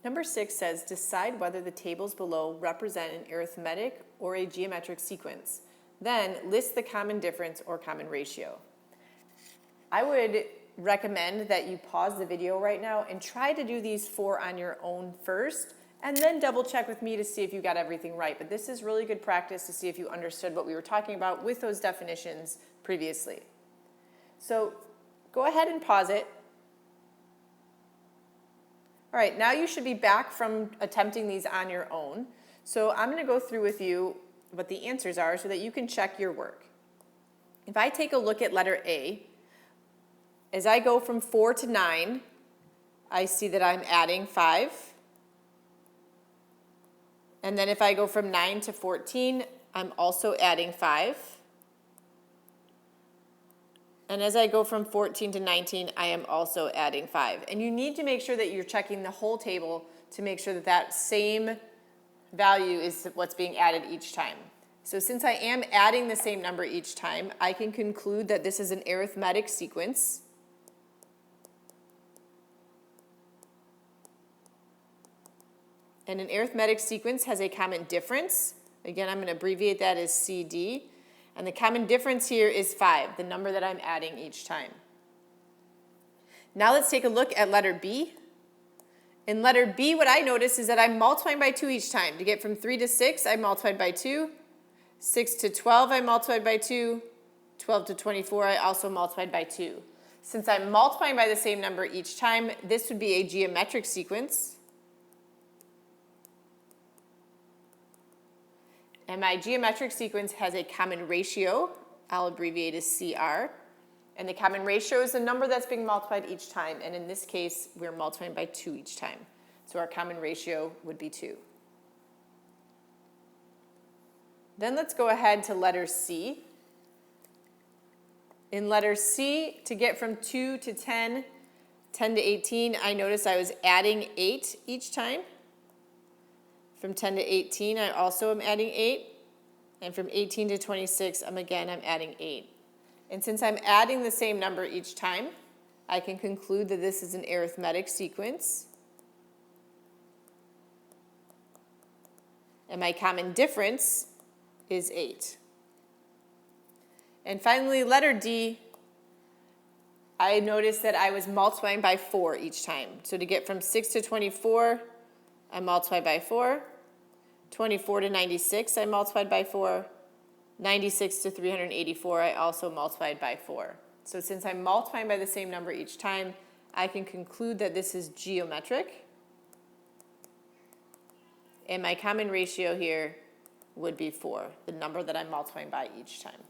Number 6 says, decide whether the tables below represent an arithmetic or a geometric sequence. Then list the common difference or common ratio. I would recommend that you pause the video right now and try to do these 4 on your own first, and then double check with me to see if you got everything right. But this is really good practice to see if you understood what we were talking about with those definitions previously. So go ahead and pause it. All right, now you should be back from attempting these on your own. So I'm going to go through with you what the answers are so that you can check your work. If I take a look at letter A, as I go from 4 to 9, I see that I'm adding 5. And then if I go from 9 to 14, I'm also adding 5. And as I go from 14 to 19, I am also adding 5. And you need to make sure that you're checking the whole table to make sure that that same value is what's being added each time. So since I am adding the same number each time, I can conclude that this is an arithmetic sequence. And an arithmetic sequence has a common difference. Again, I'm going to abbreviate that as CD. And the common difference here is 5, the number that I'm adding each time. Now let's take a look at letter B. In letter B, what I notice is that I'm multiplying by 2 each time. To get from 3 to 6, I multiplied by 2. 6 to 12, I multiplied by 2. 12 to 24, I also multiplied by 2. Since I'm multiplying by the same number each time, this would be a geometric sequence. And my geometric sequence has a common ratio. I'll abbreviate as CR. And the common ratio is the number that's being multiplied each time. And in this case, we're multiplying by 2 each time. So our common ratio would be 2. Then let's go ahead to letter C. In letter C, to get from 2 to 10, 10 to 18, I noticed I was adding 8 each time. From 10 to 18, I also am adding 8. And from 18 to 26, I'm adding 8. And since I'm adding the same number each time, I can conclude that this is an arithmetic sequence. And my common difference is 8. And finally, letter D, I noticed that I was multiplying by 4 each time. So to get from 6 to 24, I multiplied by 4. 24 to 96, I multiplied by 4. 96 to 384, I also multiplied by 4. So since I'm multiplying by the same number each time, I can conclude that this is geometric. And my common ratio here would be 4, the number that I'm multiplying by each time.